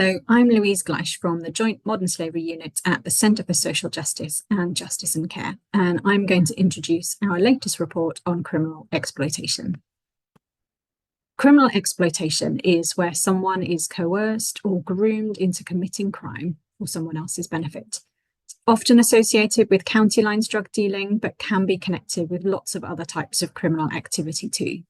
Hello, I'm Louise Gleish from the Joint Modern Slavery Unit at the Centre for Social Justice and Justice and Care, and I'm going to introduce our latest report on criminal exploitation. Criminal exploitation is where someone is coerced or groomed into committing crime for someone else's benefit. It's often associated with county lines drug dealing, but can be connected with lots of other types of criminal activity too.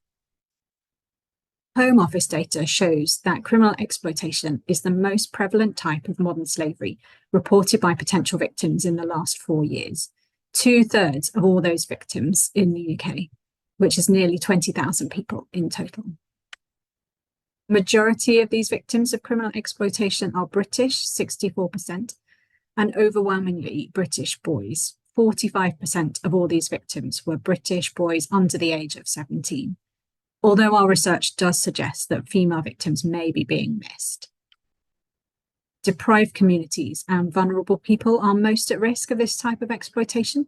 Home Office data shows that criminal exploitation is the most prevalent type of modern slavery reported by potential victims in the last 4 years. 2/3 of all those victims in the UK, which is nearly 20,000 people in total. Majority of these victims of criminal exploitation are British, 64%, and overwhelmingly British boys. 45% of all these victims were British boys under the age of 17. Although our research does suggest that female victims may be being missed. Deprived communities and vulnerable people are most at risk of this type of exploitation.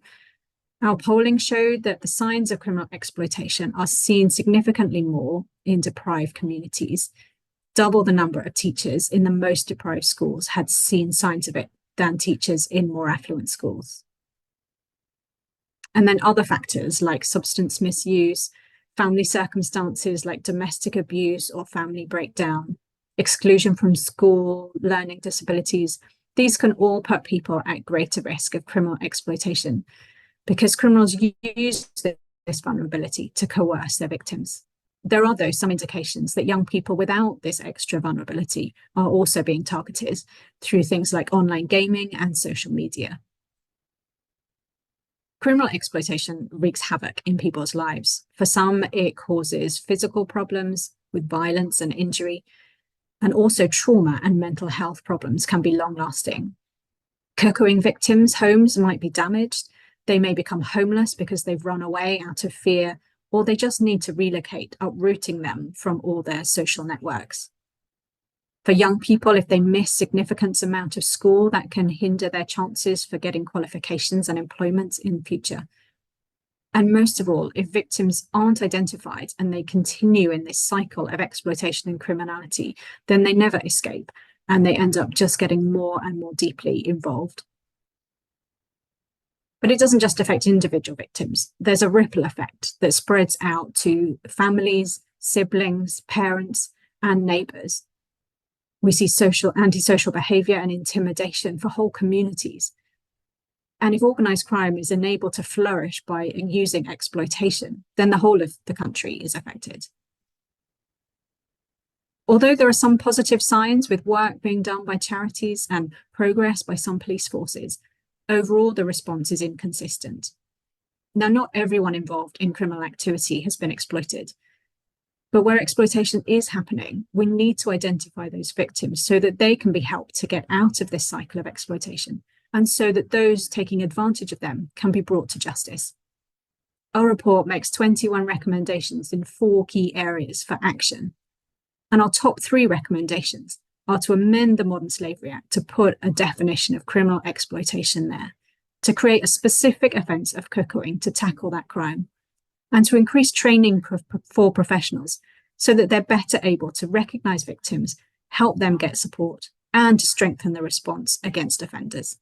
Our polling showed that the signs of criminal exploitation are seen significantly more in deprived communities. Double the number of teachers in the most deprived schools had seen signs of it than teachers in more affluent schools. And then other factors like substance misuse, family circumstances like domestic abuse or family breakdown, exclusion from school, learning disabilities, these can all put people at greater risk of criminal exploitation because criminals use this vulnerability to coerce their victims. There are, though, some indications that young people without this extra vulnerability are also being targeted through things like online gaming and social media. Criminal exploitation wreaks havoc in people's lives. For some, it causes physical problems with violence and injury, and also trauma and mental health problems can be long-lasting. Cocoing victims' homes might be damaged. They may become homeless because they've run away out of fear, or they just need to relocate, uprooting them from all their social networks. For young people, if they miss significant amount of school, that can hinder their chances for getting qualifications and employment in the future. And most of all, if victims aren't identified and they continue in this cycle of exploitation and criminality, then they never escape and they end up just getting more and more deeply involved. But it doesn't just affect individual victims. There's a ripple effect that spreads out to families, siblings, parents, and neighbours. We see antisocial behaviour and intimidation for whole communities. And if organised crime is enabled to flourish by using exploitation, then the whole of the country is affected. Although there are some positive signs with work being done by charities and progress by some police forces, overall the response is inconsistent. Now, not everyone involved in criminal activity has been exploited. But where exploitation is happening, we need to identify those victims so that they can be helped to get out of this cycle of exploitation, and so that those taking advantage of them can be brought to justice. Our report makes 21 recommendations in 4 key areas for action. And our top 3 recommendations are to amend the Modern Slavery Act to put a definition of criminal exploitation there, to create a specific offence of cocoing to tackle that crime, and to increase training for professionals so that they're better able to recognise victims, help them get support, and to strengthen the response against offenders.